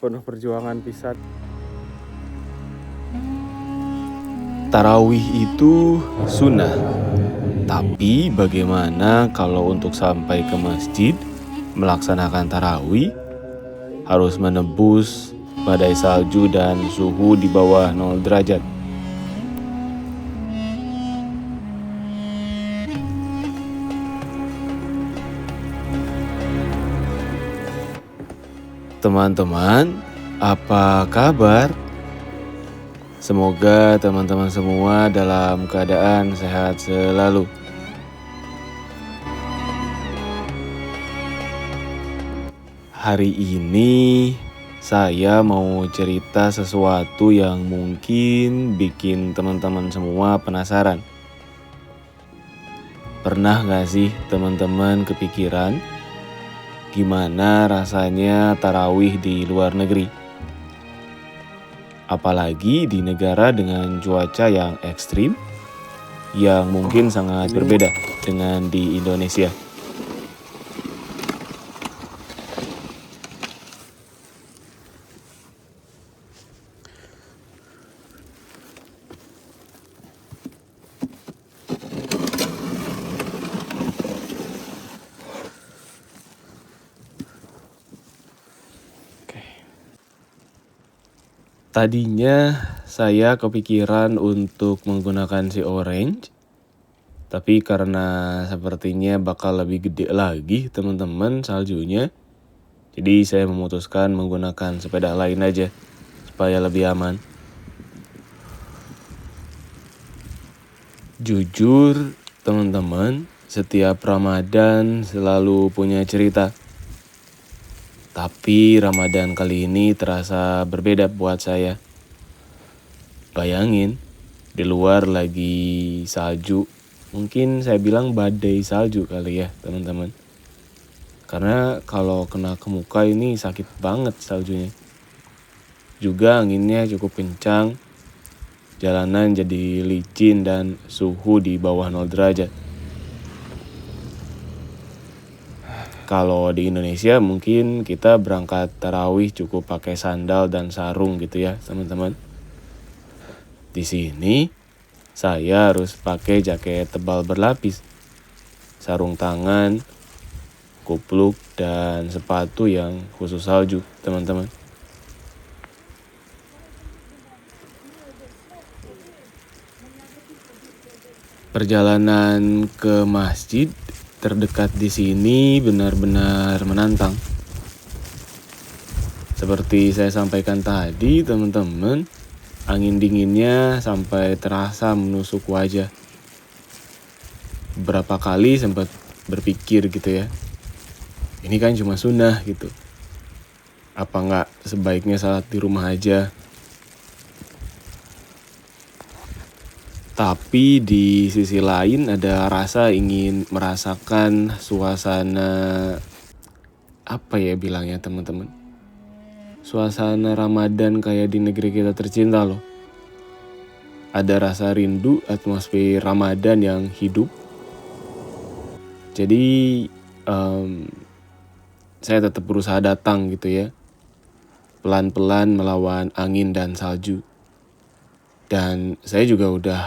penuh perjuangan pisan. Tarawih itu sunnah, tapi bagaimana kalau untuk sampai ke masjid melaksanakan tarawih harus menembus badai salju dan suhu di bawah 0 derajat? Teman-teman, apa kabar? Semoga teman-teman semua dalam keadaan sehat selalu. Hari ini saya mau cerita sesuatu yang mungkin bikin teman-teman semua penasaran. Pernah gak sih teman-teman kepikiran gimana rasanya tarawih di luar negeri? Apalagi di negara dengan cuaca yang ekstrim, yang mungkin sangat berbeda dengan di Indonesia. Tadinya saya kepikiran untuk menggunakan si orange, tapi karena sepertinya bakal lebih gede lagi teman-teman saljunya, jadi saya memutuskan menggunakan sepeda lain aja supaya lebih aman. Jujur teman-teman, setiap Ramadan selalu punya cerita. Tapi Ramadan kali ini terasa berbeda buat saya. Bayangin, di luar lagi salju. Mungkin saya bilang badai salju kali ya teman-teman. Karena kalau kena ke muka ini sakit banget saljunya. Juga anginnya cukup kencang. Jalanan jadi licin dan suhu di bawah 0 derajat. Kalau di Indonesia mungkin kita berangkat tarawih cukup pakai sandal dan sarung gitu ya teman-teman. Di sini saya harus pakai jaket tebal berlapis, sarung tangan, kupluk, dan sepatu yang khusus salju teman-teman. Perjalanan ke masjid terdekat di sini benar-benar menantang. Seperti saya sampaikan tadi teman-teman, angin dinginnya sampai terasa menusuk wajah. Beberapa kali sempat berpikir gitu ya, ini kan cuma sunnah gitu. Apa nggak sebaiknya salat di rumah aja? Tapi di sisi lain ada rasa ingin merasakan suasana, apa ya bilangnya teman-teman? Suasana Ramadan kayak di negeri kita tercinta loh. Ada rasa rindu atmosfer Ramadan yang hidup. Jadi saya tetap berusaha datang gitu ya. Pelan-pelan melawan angin dan salju. Dan saya juga udah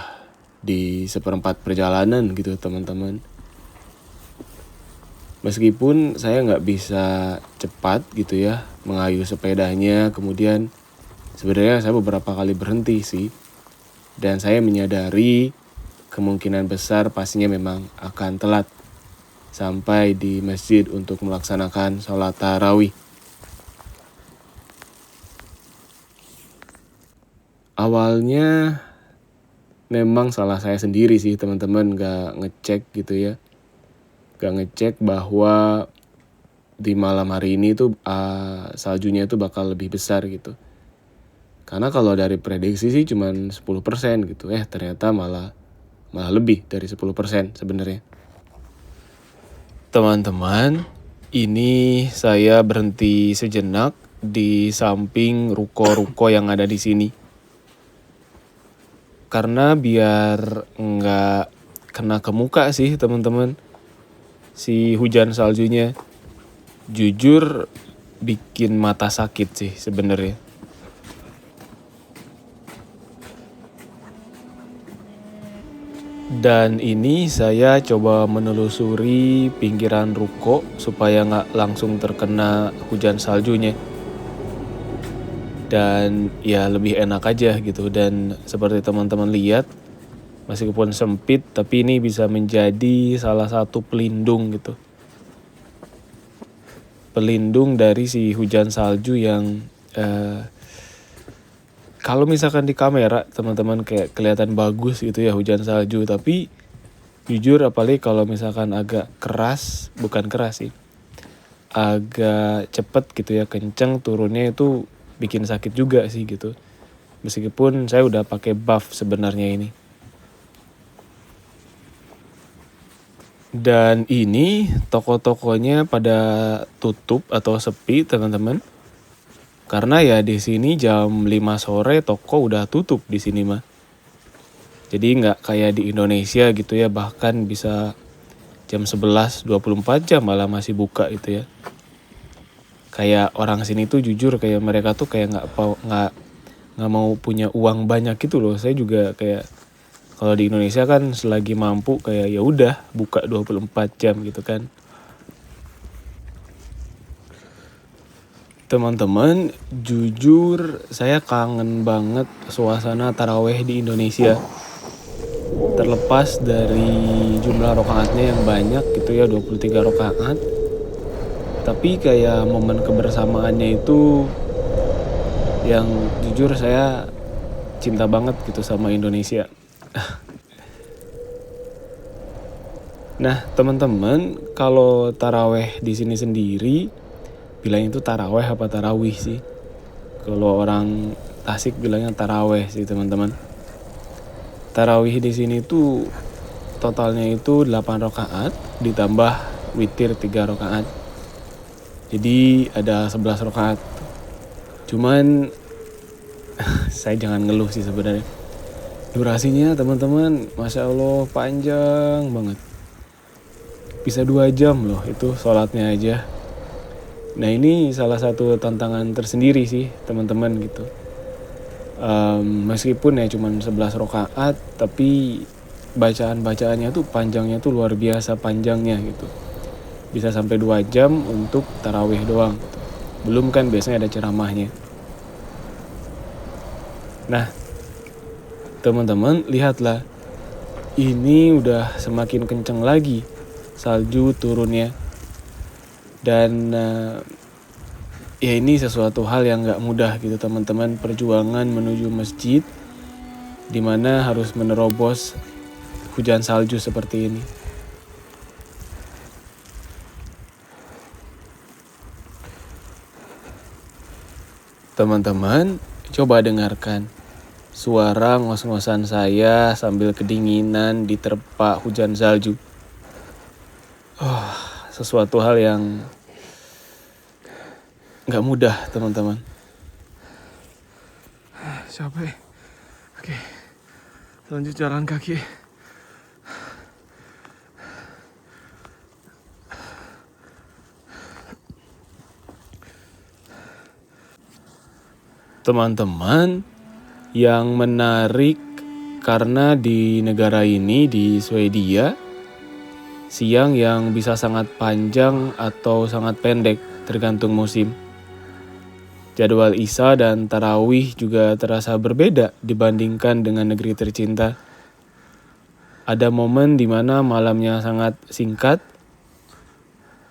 di seperempat perjalanan gitu teman-teman. Meskipun saya nggak bisa cepat gitu ya mengayuh sepedanya, kemudian sebenarnya saya beberapa kali berhenti sih. Dan saya menyadari kemungkinan besar pastinya memang akan telat sampai di masjid untuk melaksanakan sholat tarawih. Awalnya memang salah saya sendiri sih teman-teman, gak ngecek gitu ya. Gak ngecek bahwa di malam hari ini tuh saljunya itu bakal lebih besar gitu. Karena kalau dari prediksi sih cuma 10% gitu. Ternyata malah lebih dari 10% sebenarnya. Teman-teman, ini saya berhenti sejenak di samping ruko-ruko yang ada di sini. Karena biar nggak kena ke muka sih teman-teman si hujan saljunya. Jujur bikin mata sakit sih sebenarnya. Dan ini saya coba menelusuri pinggiran ruko supaya nggak langsung terkena hujan saljunya. Dan ya lebih enak aja gitu. Dan seperti teman-teman lihat, meskipun sempit tapi ini bisa menjadi salah satu pelindung gitu. Pelindung dari si hujan salju yang kalau misalkan di kamera teman-teman kayak kelihatan bagus gitu ya hujan salju, tapi jujur apalagi kalau misalkan agak keras, bukan keras sih, agak cepet gitu ya, kenceng turunnya itu bikin sakit juga sih gitu. Meskipun saya udah pakai buff sebenarnya ini. Dan ini toko-tokonya pada tutup atau sepi teman-teman. Karena ya di sini jam 5 sore toko udah tutup di sini mah. Jadi nggak kayak di Indonesia gitu ya, bahkan bisa jam 11 24 jam malah masih buka gitu ya. Kayak orang sini tuh jujur kayak mereka tuh kayak nggak mau punya uang banyak gitu loh. Saya juga kayak kalau di Indonesia kan selagi mampu kayak ya udah buka 24 jam gitu kan. Teman-teman, jujur saya kangen banget suasana taraweh di Indonesia. Terlepas dari jumlah rakaatnya yang banyak gitu ya, 23 rakaat. Tapi kayak momen kebersamaannya itu yang jujur saya cinta banget gitu sama Indonesia. Nah, teman-teman, kalau taraweh di sini sendiri bilang itu taraweh apa tarawih sih? Kalau orang Tasik bilangnya taraweh sih, teman-teman. Tarawih di sini tuh totalnya itu 8 rakaat ditambah witir 3 rakaat. Jadi ada 11 rakaat. Cuman saya jangan ngeluh sih sebenarnya. Durasinya teman-teman, Masya Allah panjang banget. Bisa 2 jam loh itu sholatnya aja. Nah ini salah satu tantangan tersendiri sih teman-teman gitu. Meskipun ya cuma 11 rakaat, tapi bacaan-bacaannya tuh panjangnya tuh luar biasa panjangnya gitu. Bisa sampai 2 jam untuk tarawih doang gitu. Belum kan biasanya ada ceramahnya. Nah teman-teman lihatlah, ini udah semakin kenceng lagi salju turunnya. Dan ya ini sesuatu hal yang gak mudah gitu teman-teman, perjuangan menuju masjid dimana harus menerobos hujan salju seperti ini. Teman-teman, coba dengarkan suara ngos-ngosan saya sambil kedinginan diterpa hujan salju. Sesuatu hal yang gak mudah teman-teman. Capek. Oke, lanjut jalan kaki. Teman-teman, yang menarik karena di negara ini, di Swedia, siang yang bisa sangat panjang atau sangat pendek tergantung musim. Jadwal Isya dan Tarawih juga terasa berbeda dibandingkan dengan negeri tercinta. Ada momen di mana malamnya sangat singkat,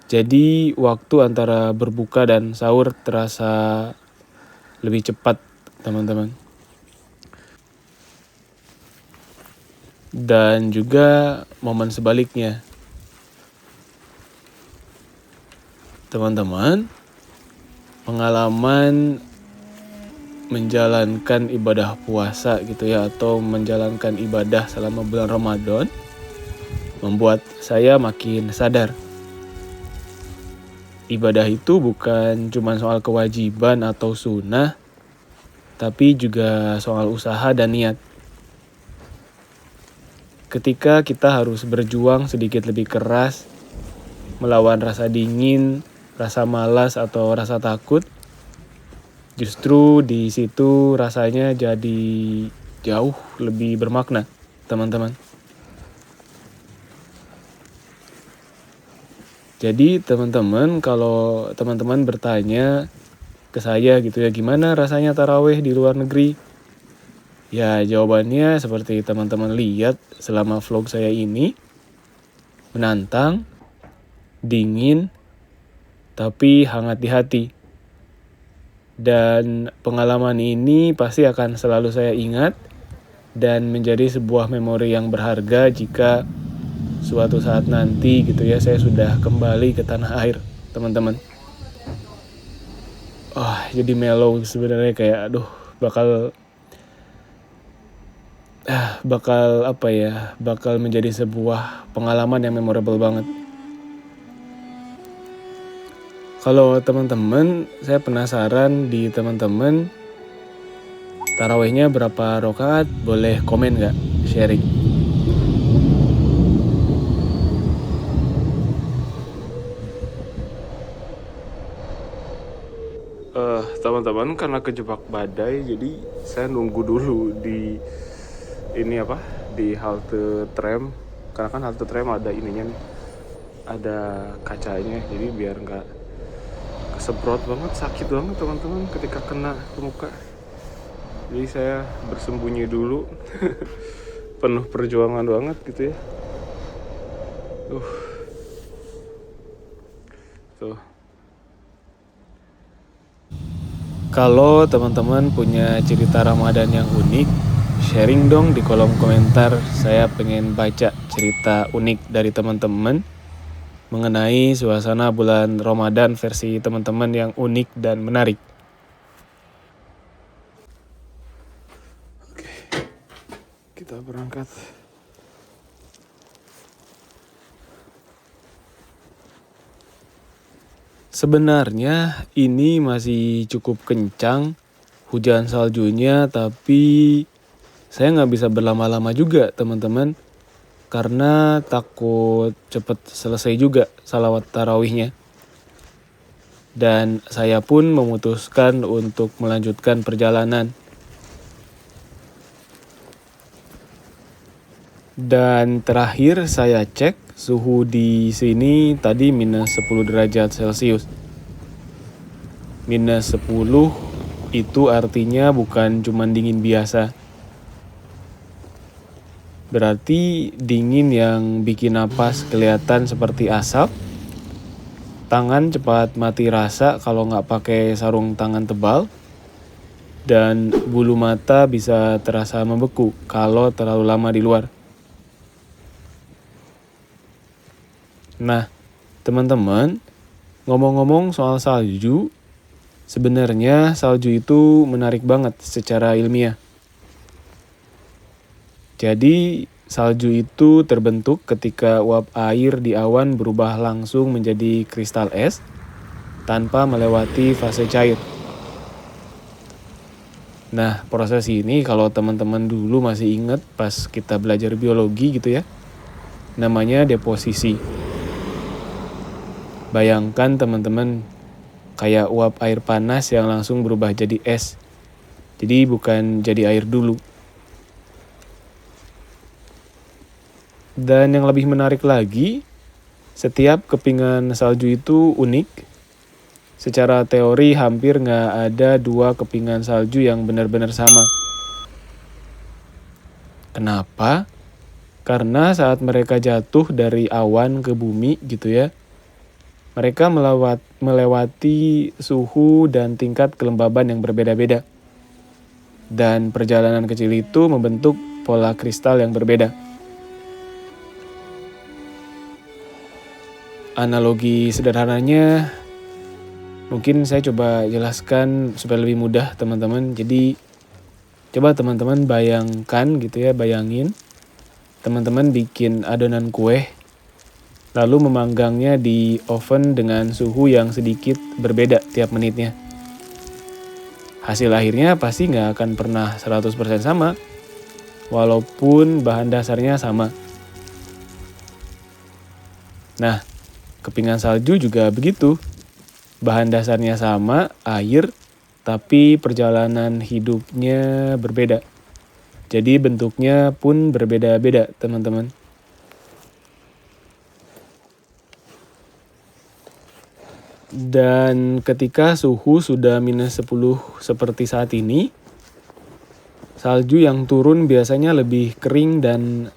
jadi waktu antara berbuka dan sahur terasa lebih cepat, teman-teman. Dan juga momen sebaliknya. Teman-teman, pengalaman menjalankan ibadah puasa gitu ya, atau menjalankan ibadah selama bulan Ramadan membuat saya makin sadar. Ibadah itu bukan cuma soal kewajiban atau sunnah, tapi juga soal usaha dan niat. Ketika kita harus berjuang sedikit lebih keras, melawan rasa dingin, rasa malas atau rasa takut, justru di situ rasanya jadi jauh lebih bermakna, teman-teman. Jadi teman-teman, kalau teman-teman bertanya ke saya gitu ya, gimana rasanya tarawih di luar negeri? Ya jawabannya seperti teman-teman lihat selama vlog saya ini, menantang, dingin, tapi hangat di hati. Dan pengalaman ini pasti akan selalu saya ingat dan menjadi sebuah memori yang berharga jika suatu saat nanti gitu ya saya sudah kembali ke tanah air, teman-teman. Jadi mellow sebenarnya, kayak bakal menjadi sebuah pengalaman yang memorable banget. Kalau teman-teman, saya penasaran di teman-teman tarawihnya berapa rakaat? Boleh komen nggak? Sharing. Teman-teman, karena kejebak badai, jadi saya nunggu dulu di halte tram. Karena kan halte tram ada ininya nih, ada kacanya, jadi biar nggak kesemprot banget, sakit banget teman-teman ketika kena ke muka. Jadi saya bersembunyi dulu. Penuh perjuangan banget gitu ya. Tuh. Kalau teman-teman punya cerita Ramadan yang unik, sharing dong di kolom komentar. Saya pengen baca cerita unik dari teman-teman mengenai suasana bulan Ramadan versi teman-teman yang unik dan menarik. Oke, kita berangkat. Sebenarnya ini masih cukup kencang hujan saljunya, tapi saya nggak bisa berlama-lama juga teman-teman, karena takut cepet selesai juga salawat tarawihnya. Dan saya pun memutuskan untuk melanjutkan perjalanan. Dan terakhir saya cek suhu di sini tadi minus 10 derajat Celcius. Minus 10 itu artinya bukan cuma dingin biasa. Berarti dingin yang bikin napas kelihatan seperti asap. Tangan cepat mati rasa kalau nggak pakai sarung tangan tebal. Dan bulu mata bisa terasa membeku kalau terlalu lama di luar. Nah, teman-teman, ngomong-ngomong soal salju, sebenarnya salju itu menarik banget secara ilmiah. Jadi, salju itu terbentuk ketika uap air di awan berubah langsung menjadi kristal es tanpa melewati fase cair. Nah, proses ini kalau teman-teman dulu masih ingat pas kita belajar biologi gitu ya, namanya deposisi. Bayangkan teman-teman, kayak uap air panas yang langsung berubah jadi es. Jadi bukan jadi air dulu. Dan yang lebih menarik lagi, setiap kepingan salju itu unik. Secara teori hampir nggak ada dua kepingan salju yang benar-benar sama. Kenapa? Karena saat mereka jatuh dari awan ke bumi gitu ya, mereka melewati suhu dan tingkat kelembaban yang berbeda-beda. Dan perjalanan kecil itu membentuk pola kristal yang berbeda. Analogi sederhananya, mungkin saya coba jelaskan supaya lebih mudah teman-teman. Jadi coba teman-teman bayangkan gitu ya, bayangin teman-teman bikin adonan kue, lalu memanggangnya di oven dengan suhu yang sedikit berbeda tiap menitnya. Hasil akhirnya pasti nggak akan pernah 100% sama, walaupun bahan dasarnya sama. Nah, kepingan salju juga begitu. Bahan dasarnya sama, air, tapi perjalanan hidupnya berbeda. Jadi bentuknya pun berbeda-beda, teman-teman. Dan ketika suhu sudah minus 10 seperti saat ini, salju yang turun biasanya lebih kering dan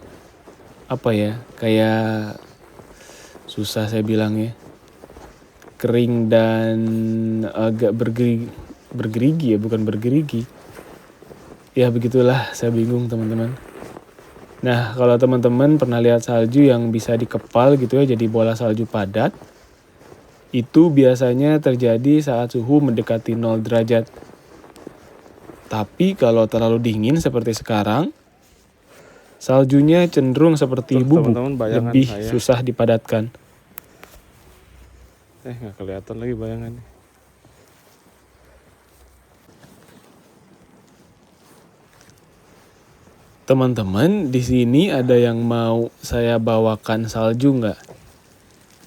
kayak susah saya bilangnya. Kering dan agak bergerigi ya, bukan bergerigi. Ya begitulah, saya bingung teman-teman. Nah, kalau teman-teman pernah lihat salju yang bisa dikepal gitu ya, jadi bola salju padat, itu biasanya terjadi saat suhu mendekati 0 derajat. Tapi kalau terlalu dingin seperti sekarang, saljunya cenderung seperti bubuk, lebih susah dipadatkan. Nggak kelihatan lagi bayangannya. Teman-teman, di sini ada yang mau saya bawakan salju nggak?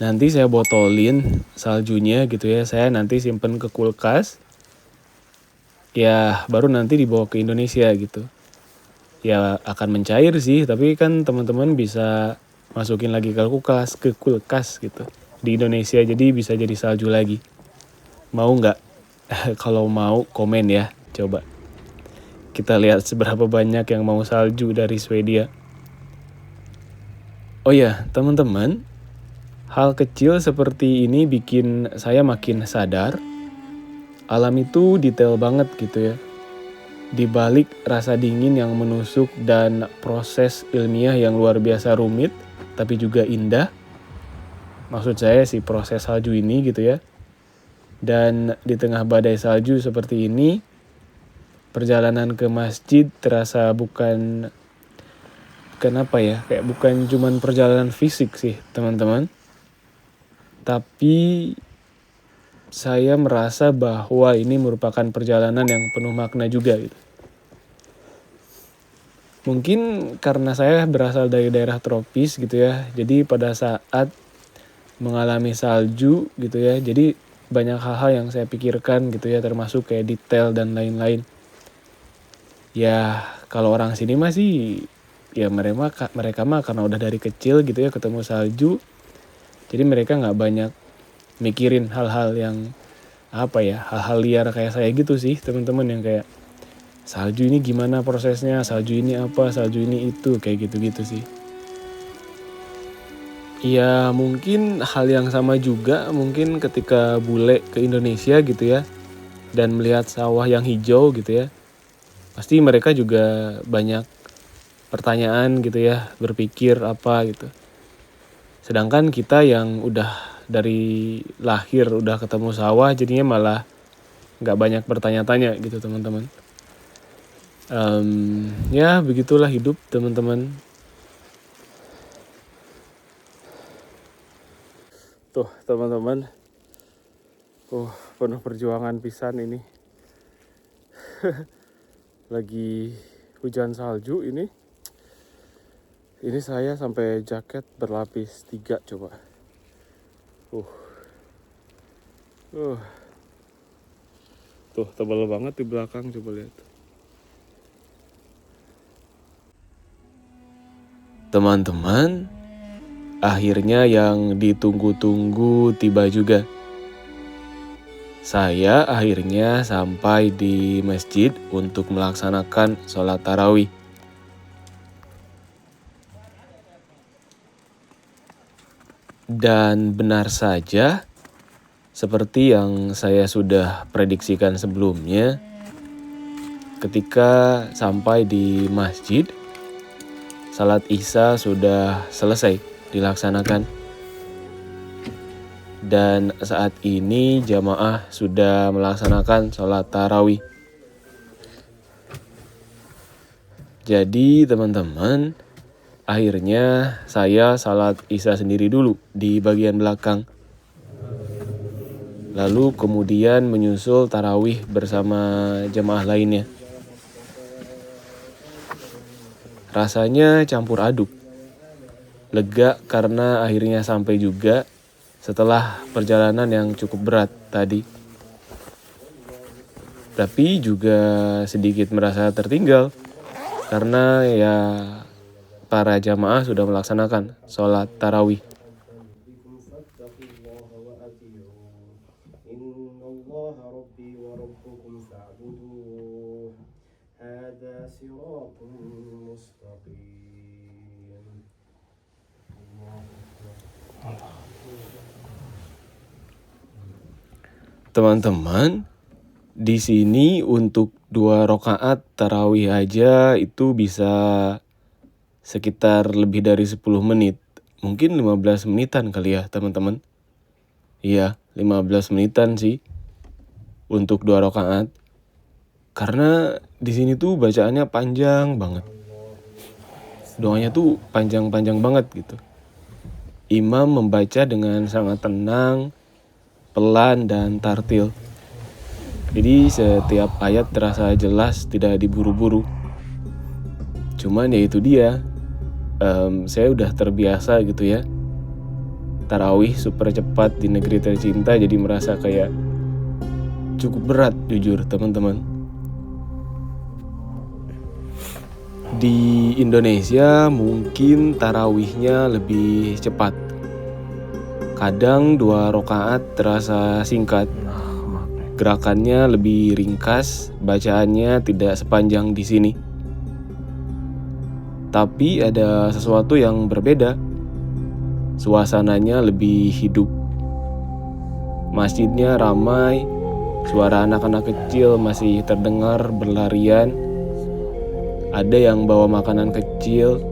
Nanti saya botolin saljunya gitu ya. Saya nanti simpen ke kulkas. Ya, baru nanti dibawa ke Indonesia gitu. Ya akan mencair sih, tapi kan teman-teman bisa masukin lagi ke kulkas gitu di Indonesia, jadi bisa jadi salju lagi. Mau nggak? Kalau mau komen ya, coba. Kita lihat seberapa banyak yang mau salju dari Swedia. Oh ya, teman-teman, hal kecil seperti ini bikin saya makin sadar alam itu detail banget gitu ya. Di balik rasa dingin yang menusuk dan proses ilmiah yang luar biasa rumit, tapi juga indah. Maksud saya si proses salju ini gitu ya. Dan di tengah badai salju seperti ini, perjalanan ke masjid terasa bukan cuman perjalanan fisik sih teman-teman. Tapi saya merasa bahwa ini merupakan perjalanan yang penuh makna juga gitu. Mungkin karena saya berasal dari daerah tropis gitu ya. Jadi pada saat mengalami salju gitu ya. Jadi banyak hal-hal yang saya pikirkan gitu ya, termasuk kayak detail dan lain-lain. Ya kalau orang sini mah sih ya mereka mah karena udah dari kecil gitu ya ketemu salju. Jadi mereka nggak banyak mikirin hal-hal yang hal-hal liar kayak saya gitu sih teman-teman, yang kayak salju ini gimana prosesnya, salju ini apa, salju ini itu, kayak gitu-gitu sih. Ya mungkin hal yang sama juga mungkin ketika bule ke Indonesia gitu ya dan melihat sawah yang hijau gitu ya, pasti mereka juga banyak pertanyaan gitu ya, berpikir apa gitu. Sedangkan kita yang udah dari lahir udah ketemu sawah jadinya malah gak banyak bertanya-tanya gitu teman-teman. Ya begitulah hidup teman-teman. Tuh teman-teman, penuh perjuangan pisan ini. Lagi hujan salju ini. Ini saya sampai jaket berlapis 3 coba. Tuh tebal banget di belakang, coba lihat. Teman-teman, akhirnya yang ditunggu-tunggu tiba juga. Saya akhirnya sampai di masjid untuk melaksanakan sholat tarawih. Dan benar saja, seperti yang saya sudah prediksikan sebelumnya, ketika sampai di masjid, salat Isya sudah selesai dilaksanakan. Dan saat ini jamaah sudah melaksanakan sholat tarawih. Jadi teman-teman, akhirnya saya salat Isya sendiri dulu di bagian belakang. Lalu kemudian menyusul tarawih bersama jamaah lainnya. Rasanya campur aduk. Lega karena akhirnya sampai juga, setelah perjalanan yang cukup berat tadi. Tapi juga sedikit merasa tertinggal karena ya para jamaah sudah melaksanakan sholat tarawih. Teman-teman, di sini untuk 2 rakaat tarawih aja itu bisa sekitar lebih dari 10 menit. Mungkin 15 menitan kali ya teman-teman. Iya, 15 menitan sih untuk 2 rakaat. Karena di sini tuh bacaannya panjang banget. Doanya tuh panjang-panjang banget gitu. Imam membaca dengan sangat tenang, pelan dan tartil. Jadi setiap ayat terasa jelas, tidak diburu-buru. Cuman ya itu dia, saya udah terbiasa gitu ya. Tarawih super cepat di negeri tercinta, jadi merasa kayak cukup berat jujur teman-teman. Di Indonesia mungkin tarawihnya lebih cepat. Kadang 2 rakaat terasa singkat. Gerakannya lebih ringkas, bacaannya tidak sepanjang di sini. Tapi ada sesuatu yang berbeda. Suasananya lebih hidup. Masjidnya ramai, suara anak-anak kecil masih terdengar berlarian. Ada yang bawa makanan kecil,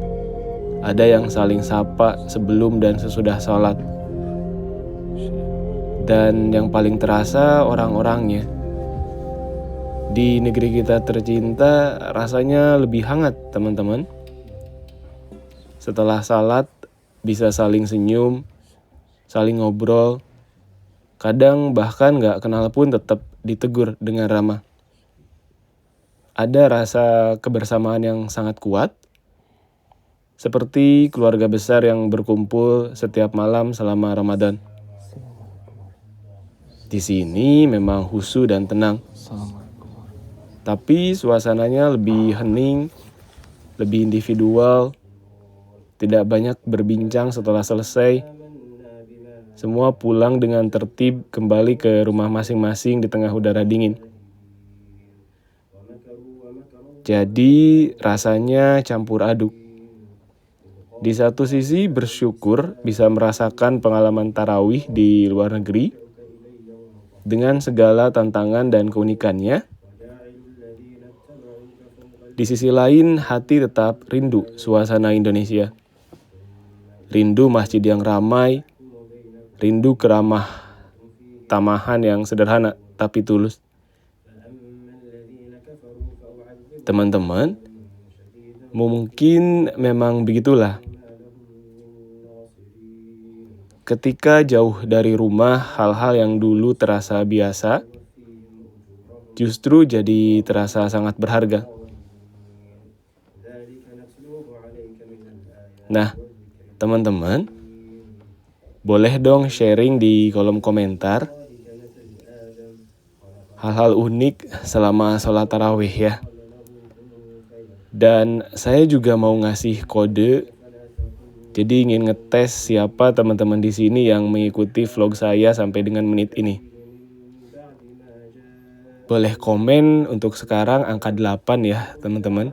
ada yang saling sapa sebelum dan sesudah sholat. Dan yang paling terasa orang-orangnya. Di negeri kita tercinta rasanya lebih hangat teman-teman. Setelah salat bisa saling senyum, saling ngobrol. Kadang bahkan gak kenal pun tetap ditegur dengan ramah. Ada rasa kebersamaan yang sangat kuat. Seperti keluarga besar yang berkumpul setiap malam selama Ramadan. Di sini memang khusyuk dan tenang. Tapi suasananya lebih hening, lebih individual. Tidak banyak berbincang setelah selesai. Semua pulang dengan tertib kembali ke rumah masing-masing di tengah udara dingin. Jadi rasanya campur aduk. Di satu sisi bersyukur bisa merasakan pengalaman tarawih di luar negeri dengan segala tantangan dan keunikannya. Di sisi lain hati tetap rindu suasana Indonesia. Rindu masjid yang ramai, rindu keramah tamahan yang sederhana tapi tulus. Teman-teman, mungkin memang begitulah. Ketika jauh dari rumah, hal-hal yang dulu terasa biasa, justru jadi terasa sangat berharga. Nah, teman-teman, boleh dong sharing di kolom komentar hal-hal unik selama sholat tarawih ya. Dan saya juga mau ngasih kode. Jadi ingin ngetes siapa teman-teman di sini yang mengikuti vlog saya sampai dengan menit ini. Boleh komen untuk sekarang angka 8 ya teman-teman.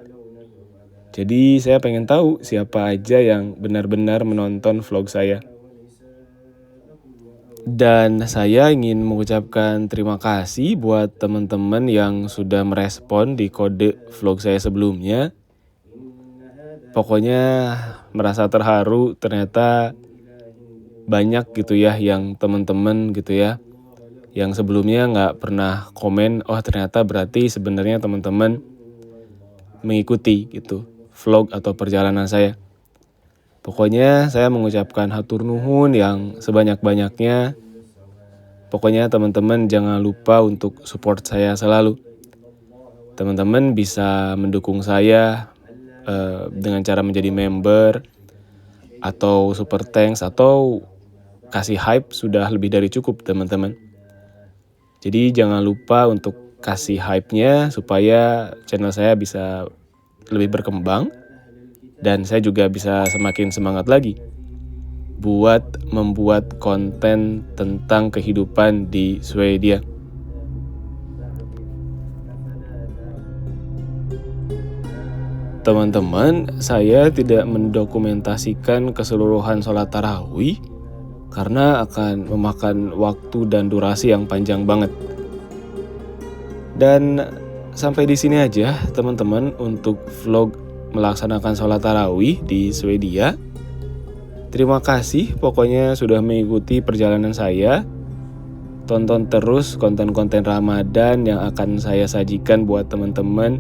Jadi saya pengen tahu siapa aja yang benar-benar menonton vlog saya. Dan saya ingin mengucapkan terima kasih buat teman-teman yang sudah merespon di kode vlog saya sebelumnya. Pokoknya merasa terharu, ternyata banyak gitu ya yang teman-teman gitu ya yang sebelumnya nggak pernah komen. Oh ternyata berarti sebenarnya teman-teman mengikuti gitu vlog atau perjalanan saya. Pokoknya saya mengucapkan hatur nuhun yang sebanyak-banyaknya. Pokoknya teman-teman jangan lupa untuk support saya selalu. Teman-teman bisa mendukung saya dengan cara menjadi member atau super thanks atau kasih hype sudah lebih dari cukup teman-teman. Jadi jangan lupa untuk kasih hype-nya supaya channel saya bisa lebih berkembang dan saya juga bisa semakin semangat lagi buat membuat konten tentang kehidupan di Swedia. Teman-teman, saya tidak mendokumentasikan keseluruhan sholat tarawih karena akan memakan waktu dan durasi yang panjang banget. Dan sampai di sini aja teman-teman untuk vlog melaksanakan sholat tarawih di Swedia. Terima kasih pokoknya sudah mengikuti perjalanan saya. Tonton terus konten-konten Ramadan yang akan saya sajikan buat teman-teman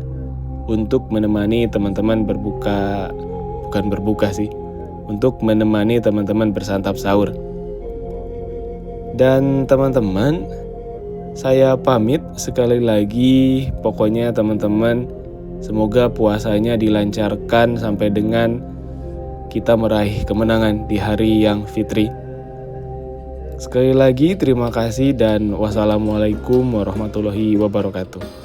untuk menemani teman-teman untuk menemani teman-teman bersantap sahur. Dan teman-teman, saya pamit sekali lagi. Pokoknya teman-teman, semoga puasanya dilancarkan sampai dengan kita meraih kemenangan di hari yang fitri. Sekali lagi terima kasih dan wassalamualaikum warahmatullahi wabarakatuh.